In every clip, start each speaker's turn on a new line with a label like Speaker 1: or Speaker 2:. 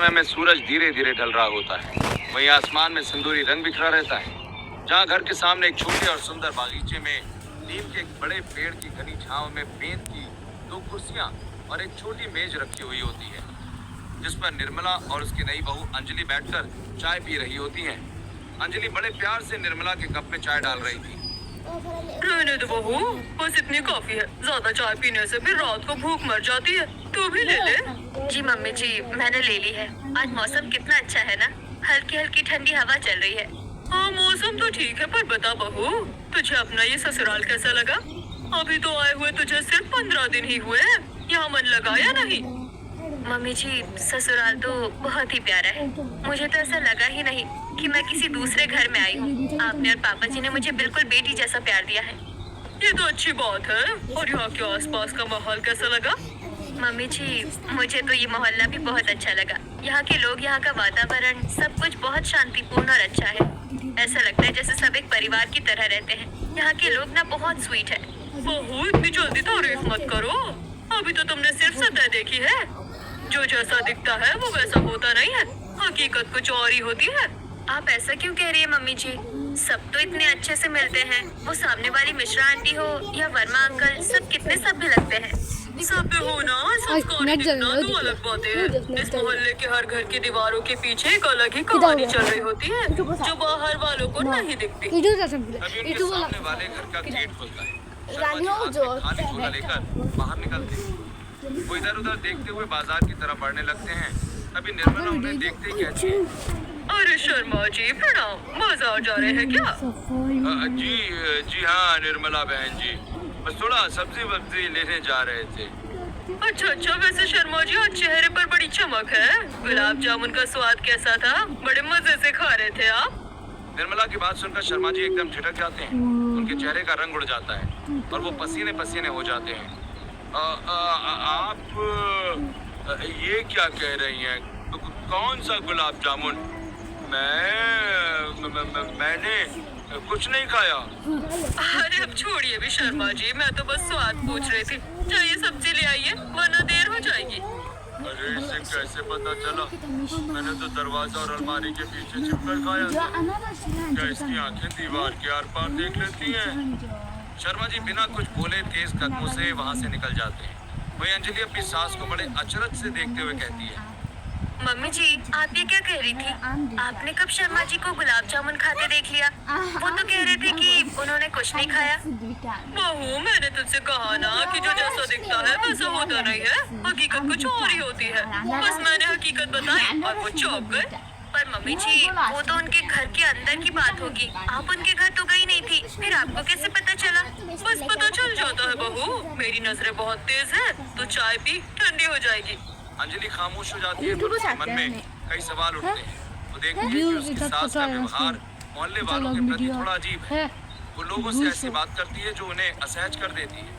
Speaker 1: समय में सूरज धीरे धीरे ढल रहा होता है, वहीं आसमान में सिंदूरी रंग बिखरा रहता है। जहाँ घर के सामने एक छोटे और सुंदर बागीचे में नीम के एक बड़े पेड़ की घनी छांव में बेंत की 2 कुर्सियां और एक छोटी मेज रखी हुई होती है, जिस पर निर्मला और उसकी नई बहू अंजलि बैठकर चाय पी रही होती हैं। अंजलि बड़े प्यार से निर्मला के कप में चाय डाल रही थी।
Speaker 2: रहने दो बहू, बस इतनी काफी है। ज्यादा चाय पीने से फिर रात को भूख मर जाती है। तू भी ले ले।
Speaker 3: जी मम्मी जी, मैंने ले ली है। आज मौसम कितना अच्छा है ना, हल्की हल्की ठंडी हवा चल रही है।
Speaker 2: हाँ मौसम तो ठीक है, पर बता बहू, तुझे अपना ये ससुराल कैसा लगा? अभी तो आए हुए तुझे सिर्फ 15 दिन ही हुए हैं। यहाँ मन लगा या नहीं?
Speaker 3: मम्मी जी, ससुराल तो बहुत ही प्यारा है। मुझे तो ऐसा लगा ही नहीं कि मैं किसी दूसरे घर में आई हूँ। आपने और पापा जी ने मुझे बिल्कुल बेटी जैसा प्यार दिया है।
Speaker 2: ये तो अच्छी बात है। और यहाँ के आसपास का माहौल कैसा लगा?
Speaker 3: मम्मी जी, मुझे तो ये मोहल्ला भी बहुत अच्छा लगा। यहाँ के लोग, यहाँ का वातावरण, सब कुछ बहुत शांतिपूर्ण और अच्छा है। ऐसा लगता है जैसे सब एक परिवार की तरह रहते हैं। यहाँ के लोग ना बहुत स्वीट है।
Speaker 2: बहू, इतनी जल्दी तारीफ मत करो। अभी तो तुमने सिर्फ सतह देखी है। जो जैसा दिखता है वो वैसा होता नहीं है। हकीकत कुछ और ही होती है।
Speaker 3: आप ऐसा क्यों कह रही है मम्मी जी? सब तो इतने अच्छे से मिलते हैं। वो सामने वाली मिश्रा आंटी हो या वर्मा अंकल, सब कितने सभ्य लगते हैं।
Speaker 2: सभ्य होना, संस्कारी दिखना दो अलग बातें हैं। इस मोहल्ले के हर घर की दीवारों के पीछे एक अलग ही कहानी चल रही होती है, जो बाहर वालों को नहीं दिखती।
Speaker 1: अभी उनके सामने वाले घर का गेट खुलता है। शर्मा जी हाथ में खाली झोला लेकर बाहर निकलते हैं। वो इधर उधर देखते हुए बाजार की तरफ बढ़ने लगते हैं। तभी निर्मला उन्हें देखते ही कहती है,
Speaker 2: अरे शर्मा जी प्रणाम, बाजार जा रहे हैं क्या?
Speaker 1: जी हाँ निर्मला बहन जी, बस थोड़ा सब्जी वब्जी लेने जा रहे थे।
Speaker 2: अच्छा, वैसे शर्मा जी आज चेहरे पर बड़ी चमक है। गुलाब जामुन का स्वाद कैसा था? बड़े मजे से खा रहे थे आप?
Speaker 1: निर्मला की बात सुनकर शर्मा जी एकदम ठिठक जाते हैं। उनके चेहरे का रंग उड़ जाता है और वो पसीने पसीने हो जाते हैं। आप ये क्या कह रही हैं? कौन सा गुलाब जामुन? मैंने कुछ नहीं खाया।
Speaker 2: अरे अब छोड़िए भी शर्मा जी, मैं तो बस स्वाद पूछ रही थी। जाइए सब्जी ले आइए, वरना देर हो जाएगी।
Speaker 1: अरे इसे कैसे पता चला? मैंने तो दरवाजा और अलमारी के पीछे छिपकर खाया था। क्या इसकी आंखें दीवार के आर पार देख लेती हैं? शर्मा जी बिना कुछ बोले तेज कदमों से वहाँ से निकल जाते हैं। वही अंजलि अपनी सास को बड़े अचरज से देखते हुए कहती है,
Speaker 3: मम्मी जी, आप ये क्या कह रही थी? आपने कब शर्मा जी को गुलाब जामुन खाते देख लिया? वो तो कह रहे थे कि उन्होंने कुछ नहीं खाया।
Speaker 2: बहू, मैंने तुझसे कहा ना कि जो जैसा दिखता है वैसा होता नहीं है। हकीकत कुछ और ही होती है। बस मैंने हकीकत बताई और वो चौंक गए।
Speaker 3: पर मम्मी जी, वो तो उनके घर के अंदर की बात होगी। आप उनके घर तो गई नहीं थी, फिर आपको कैसे पता चला?
Speaker 2: बस पता चल जाता है बहू। मेरी नजरें बहुत तेज है, तो चाय पी, ठंडी हो जाएगी।
Speaker 1: अंजलि खामोश हो जाती है, पर उसके मन में कई सवाल उठते हैं। वो देखती है कि उसकी सास का व्यवहार मोहल्ले वालों के प्रति थोड़ा अजीब है। वो लोगों से ऐसी बात करती है जो उन्हें असहज कर देती है।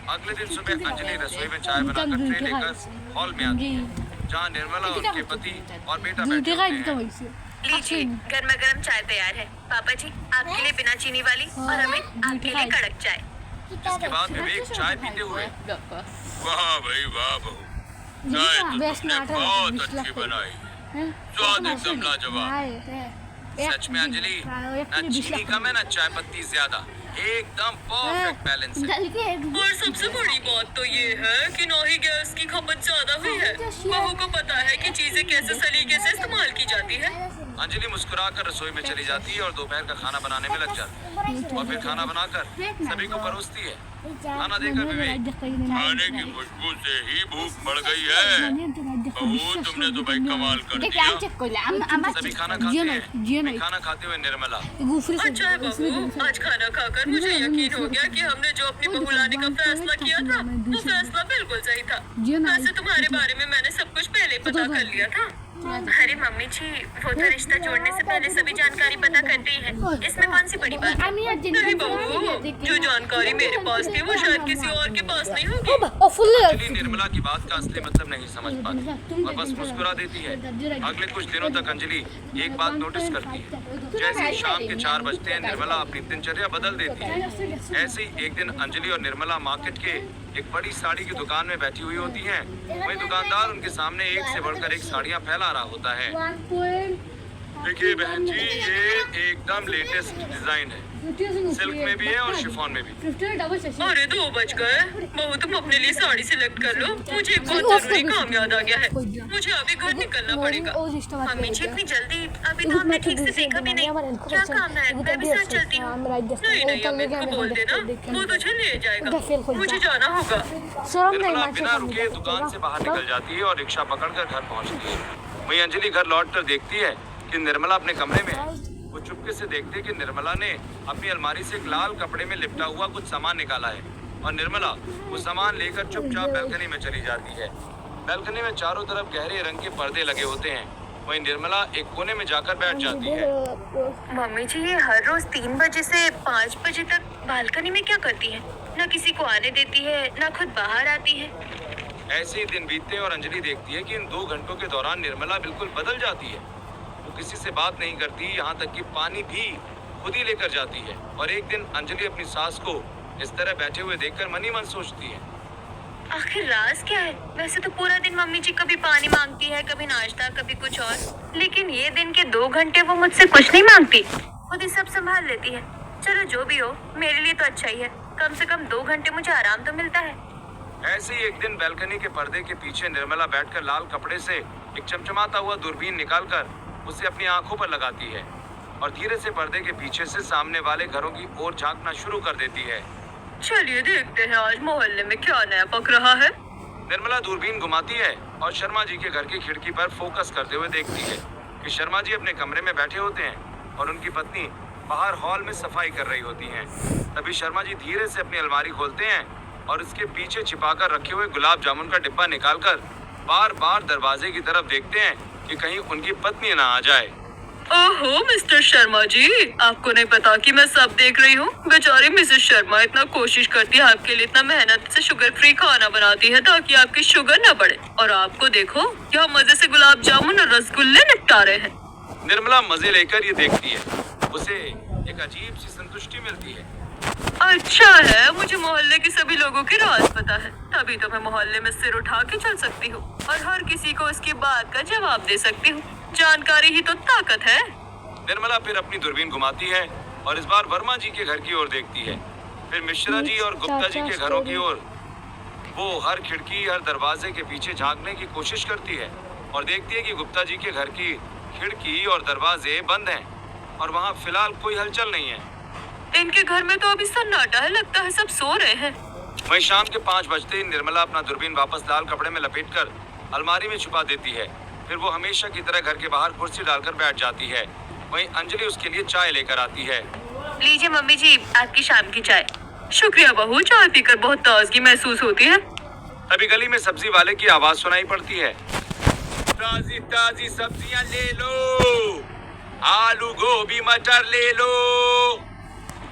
Speaker 1: अगले दिन सुबह अंजलि रसोई में चाय बनाकर ट्रे लेकर हॉल में आती है, जहाँ निर्मला उनके पति और बेटा बैठे होते हैं।
Speaker 3: लीजिए, गर्मा गर्म चाय तैयार है। पापा जी, आपके लिए बिना चीनी वाली और अमित आपके लिए कड़क चाय।
Speaker 1: इसके बाद विवेक चाय पीते हुए, वाह भाई वाह बहू, चाय तो तुमने बहुत अच्छी बनाई है। स्वाद एकदम लाजवाब। सच में अंजलि, ना चीनी कम है ना चाय पत्ती ज्यादा, एकदम परफेक्ट बैलेंस है।
Speaker 2: और सबसे बड़ी बात तो ये है कि ना ही गैस की खपत ज्यादा हुई है। बहू को पता है कि चीजें कैसे सलीके से इस्तेमाल की जाती है।
Speaker 1: अंजलि मुस्कुराकर रसोई में चली जाती है और दोपहर का खाना बनाने में लग जाती है और फिर खाना बनाकर सभी को परोसती है। खाना देकर विवेक, खाने की खुशबू से ही भूख बढ़ गई है। बहू, तुमने तो भाई कमाल कर दिया। सभी खाना खाते हैं। खाना खाते हुए निर्मला,
Speaker 2: अच्छा है बहू, आज खाना खाकर मुझे यकीन हो गया कि हमने जो अपनी बहू लाने का फैसला किया था वो फैसला बिल्कुल सही था। वैसे तुम्हारे बारे में मैंने सब कुछ पहले पता कर लिया था।
Speaker 3: अरे मम्मी जी, वो तो रिश्ता जोड़ने से पहले सभी जानकारी पता करते ही है। इसमें कौन सी बड़ी बात है?
Speaker 2: नहीं बहू, जो जानकारी मेरे पास थी वो शायद किसी और के पास नहीं होगी।
Speaker 1: अंजलि निर्मला की बात का असली मतलब नहीं समझ पाती और बस मुस्कुरा देती है। अगले कुछ दिनों तक अंजलि एक बात नोटिस करती है, जैसे ही शाम के 4 बजते हैं निर्मला अपनी दिनचर्या बदल देती है। ऐसे ही एक दिन अंजलि और निर्मला मार्केट के एक बड़ी साड़ी की दुकान में बैठी हुई होती हैं। वहीं दुकानदार उनके सामने एक से बढ़कर एक साड़ियाँ फैला रहा होता है। देखिए बहन जी, ये एकदम लेटेस्ट डिजाइन है, सिल्क में भी है और शिफॉन में भी।
Speaker 2: अरे 2 बज गए। बहू तुम अपने लिए साड़ी सिलेक्ट कर लो, मुझे एक बहुत जरूरी काम याद आ गया है। मुझे अभी घर निकलना पड़ेगा।
Speaker 3: मम्मी जी इतनी जल्दी? अभी तो हमने ठीक से देखा भी नहीं। क्या काम है? मैं भी साथ चलती हूँ।
Speaker 2: नहीं अम्मी को बोल देना, वो तुझे ले जाएगा। मुझे जाना होगा।
Speaker 1: निर्मला बिना रुके दुकान से बाहर निकल जाती है और रिक्शा पकड़कर घर पहुंचती है। वहीं अंजलि घर लौटकर देखती है कि निर्मला अपने कमरे में है। वो चुपके से देखते कि निर्मला ने अपनी अलमारी से एक लाल कपड़े में लिपटा हुआ कुछ सामान निकाला है और निर्मला वो सामान लेकर चुपचाप बैल्कनी में चली जाती है। बैल्कनी में चारों तरफ गहरे रंग के पर्दे लगे होते हैं। वहीं निर्मला एक कोने में जाकर बैठ जाती है।
Speaker 3: मम्मी जी ये हर रोज 3 बजे से 5 बजे तक बालकनी में क्या करती है? न किसी को आने देती है, न खुद बाहर आती है।
Speaker 1: ऐसे ही दिन बीतते हैं और अंजलि देखती है कि इन 2 घंटों के दौरान निर्मला बिल्कुल बदल जाती है। वो किसी से बात नहीं करती, यहाँ तक कि पानी भी खुद ही लेकर जाती है। और एक दिन अंजलि अपनी सास को इस तरह बैठे हुए देखकर मन ही मन सोचती है,
Speaker 3: आखिर राज क्या है? वैसे तो पूरा दिन मम्मी जी कभी पानी मांगती है, कभी नाश्ता, कभी कुछ और, लेकिन ये दिन के 2 घंटे वो मुझसे कुछ नहीं मांगती, खुद ही सब संभाल लेती है। चलो जो भी हो, मेरे लिए तो अच्छा ही है, कम से कम 2 घंटे मुझे आराम तो मिलता है।
Speaker 1: ऐसे ही एक दिन बैल्कनी के पर्दे के पीछे निर्मला बैठकर लाल कपड़े से एक चमचमाता हुआ दूरबीन निकालकर उसे अपनी आंखों पर लगाती है और धीरे से पर्दे के पीछे से सामने वाले घरों की ओर झांकना शुरू कर देती है।
Speaker 2: चलिए देखते हैं आज मोहल्ले में क्या नया पक रहा है।
Speaker 1: निर्मला दूरबीन घुमाती है और शर्मा जी के घर की खिड़की पर फोकस करते हुए देखती है कि शर्मा जी अपने कमरे में बैठे होते हैं और उनकी पत्नी बाहर हॉल में सफाई कर रही होती हैं। तभी शर्मा जी धीरे से अपनी अलमारी खोलते हैं और इसके पीछे छिपाकर रखे हुए गुलाब जामुन का डिब्बा निकालकर बार बार दरवाजे की तरफ देखते हैं कि कहीं उनकी पत्नी ना आ जाए।
Speaker 2: ओहो मिस्टर शर्मा जी, आपको नहीं पता कि मैं सब देख रही हूँ। बेचारी मिसेस शर्मा इतना कोशिश करती है आपके लिए, इतना मेहनत से शुगर फ्री खाना बनाती है ताकि आपकी शुगर न बढ़े, और आपको देखो क्या मजे से गुलाब जामुन और रसगुल्ले निपटा रहे हैं।
Speaker 1: निर्मला मजे लेकर ये देखती है, उसे एक अजीब सी संतुष्टि मिलती है।
Speaker 2: अच्छा है, मुझे मोहल्ले के सभी लोगों की राज पता है, तभी तो मैं मोहल्ले में सिर उठा के चल सकती हूँ और हर किसी को उसकी बात का जवाब दे सकती हूँ। जानकारी ही तो ताकत है।
Speaker 1: निर्मला फिर अपनी दूरबीन घुमाती है और इस बार वर्मा जी के घर की ओर देखती है, फिर मिश्रा जी और गुप्ता जी के घरों की ओर। वो हर खिड़की, हर दरवाजे के पीछे झांकने की कोशिश करती है और देखती है कि गुप्ता जी के घर की खिड़की और दरवाजे बंद हैं और वहाँ फिलहाल कोई हलचल नहीं है।
Speaker 2: इनके घर में तो अभी सन्नाटा है, लगता है सब सो रहे हैं।
Speaker 1: वहीं शाम के 5 बजते ही निर्मला अपना दूरबीन वापस लाल कपड़े में लपेटकर अलमारी में छुपा देती है। फिर वो हमेशा की तरह घर के बाहर कुर्सी डालकर बैठ जाती है। वहीं अंजलि उसके लिए चाय लेकर आती है।
Speaker 3: लीजिए मम्मी जी, आपकी शाम की चाय।
Speaker 2: शुक्रिया बहू, चाय पीकर बहुत ताजगी महसूस होती है।
Speaker 1: तभी गली में सब्जी वाले की आवाज सुनाई पड़ती है, ताजी ताजी सब्जियां ले लो, आलू गोभी मटर ले लो।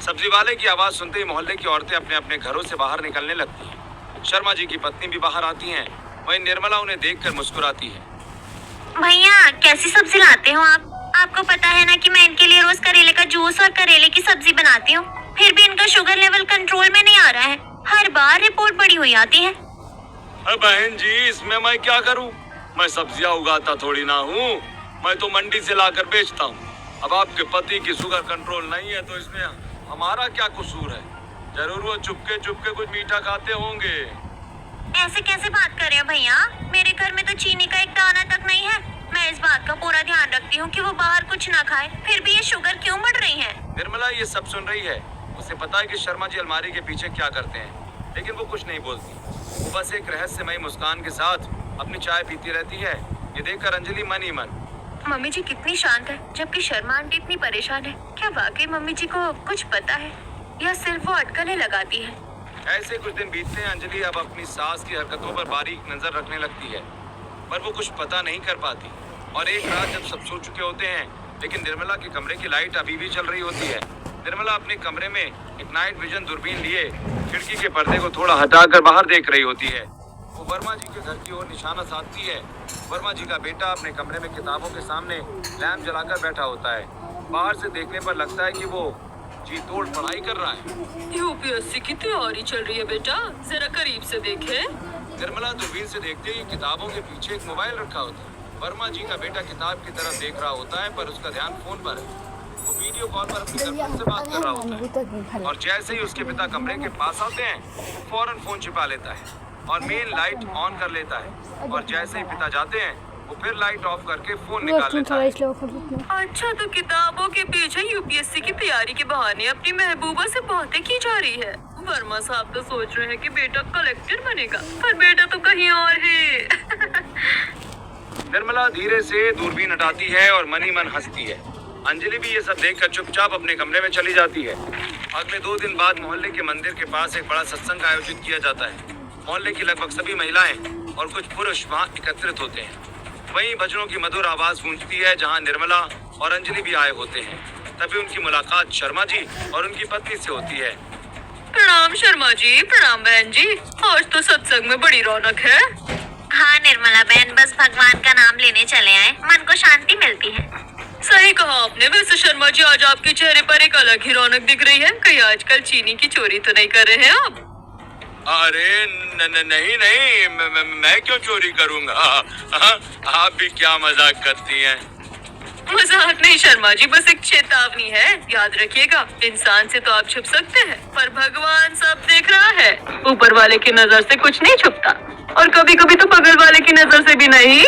Speaker 1: सब्जी वाले की आवाज सुनते ही मोहल्ले की औरतें अपने अपने घरों से बाहर निकलने लगती हैं। शर्मा जी की पत्नी भी बाहर आती हैं। वहीं निर्मला उन्हें देखकर मुस्कुराती है।
Speaker 3: भैया कैसी सब्जी लाते हो आप? आपको पता है ना कि मैं इनके लिए रोज करेले का जूस और करेले की सब्जी बनाती हूँ, फिर भी इनका शुगर लेवल कंट्रोल में नहीं आ रहा है। हर बार रिपोर्ट बड़ी हुई आती है।
Speaker 1: बहन जी, इसमें मैं क्या करूँ? मैं सब्जियाँ उगाता थोड़ी ना हूँ, मैं तो मंडी से लाकर बेचता हूँ। अब आपके पति की शुगर कंट्रोल नहीं है तो इसमें हमारा क्या कसूर है? जरूर वो चुपके चुपके कुछ मीठा खाते होंगे।
Speaker 3: ऐसे कैसे बात कर रहे हो भैया? मेरे घर में तो चीनी का एक दाना तक नहीं है। मैं इस बात का पूरा ध्यान रखती हूँ कि वो बाहर कुछ ना खाए, फिर भी ये शुगर क्यों बढ़ रही है?
Speaker 1: निर्मला ये सब सुन रही है। उसे पता है कि शर्मा जी अलमारी के पीछे क्या करते हैं, लेकिन वो कुछ नहीं बोलती। वो बस एक रहस्यमयी मुस्कान के साथ अपनी चाय पीती रहती है। ये देखकर अंजलि मन ही मन,
Speaker 3: मम्मी जी कितनी शांत है, जबकि शर्मा आंटी इतनी परेशान है। क्या वाकई मम्मी जी को कुछ पता है या सिर्फ वो अटकलें लगाती है?
Speaker 1: ऐसे कुछ दिन बीतते हैं। अंजलि अब अपनी सास की हरकतों पर बारीक नजर रखने लगती है, पर वो कुछ पता नहीं कर पाती। और एक रात जब सब सो चुके होते हैं, लेकिन निर्मला के कमरे की लाइट अभी भी चल रही होती है। निर्मला अपने कमरे में एक नाइट विजन दूरबीन लिए खिड़की के पर्दे को थोड़ा हटाकर बाहर देख रही होती है। वो वर्मा जी के घर की ओर निशाना साधती है। वर्मा जी का बेटा अपने कमरे में किताबों के सामने लैंप जलाकर बैठा होता है। बाहर से देखने पर लगता है कि वो जी तोड़ पढ़ाई कर रहा है।
Speaker 2: यूपीएससी की तैयारी चल रही है बेटा, जरा करीब से देखे।
Speaker 1: निर्मला दूरबीन से देखते ही किताबों के पीछे एक मोबाइल रखा होता है। वर्मा जी का बेटा किताब की तरफ देख रहा होता है, पर उसका ध्यान फोन पर है। वो वीडियो कॉल पर अपनी गर्लफ्रेंड से बात कर रहा होता है और जैसे ही उसके पिता कमरे के पास आते हैं वो फौरन फोन छिपा लेता है और मेन लाइट ऑन कर लेता है और जैसे ही पिता जाते हैं वो फिर लाइट ऑफ करके फोन निकाल लेता है।
Speaker 2: अच्छा, तो किताबों के पीछे यूपीएससी की तैयारी के बहाने अपनी महबूबा से बातें की जा रही है। वर्मा साहब तो सोच रहे हैं कि बेटा कलेक्टर बनेगा, पर बेटा तो कहीं और है।
Speaker 1: निर्मला धीरे से दूरबीन हटाती है और मनी मन हंसती है। अंजलि भी ये सब देखकर चुपचाप अपने कमरे में चली जाती है। अगले 2 दिन बाद मोहल्ले के मंदिर के पास एक बड़ा सत्संग आयोजित किया जाता है। मोहल्ले की लगभग सभी महिलाएं और कुछ पुरुष वहां एकत्रित होते हैं। वहीं भजनों की मधुर आवाज गूंजती है जहां निर्मला और अंजलि भी आए होते हैं। तभी उनकी मुलाकात शर्मा जी और उनकी पत्नी से होती है।
Speaker 2: प्रणाम शर्मा जी। प्रणाम बहन जी। आज तो सत्संग में बड़ी रौनक है।
Speaker 3: हाँ निर्मला बहन, बस भगवान का नाम लेने चले आए, मन को शांति मिलती है।
Speaker 2: सही कहा आपने। वैसे शर्मा जी, आज आपके चेहरे पर एक अलग ही रौनक दिख रही है। कहीं आजकल चीनी की चोरी तो नहीं कर रहे हैं आप?
Speaker 1: अरे नहीं, मैं क्यों चोरी करूंगा? आप भी क्या मजाक करती हैं?
Speaker 2: मजाक नहीं शर्मा जी, बस एक चेतावनी है। याद रखिएगा, इंसान से तो आप छुप सकते हैं, पर भगवान सब देख रहा है। ऊपर वाले की नजर से कुछ नहीं छुपता, और कभी कभी तो बगल वाले की नजर से भी नहीं।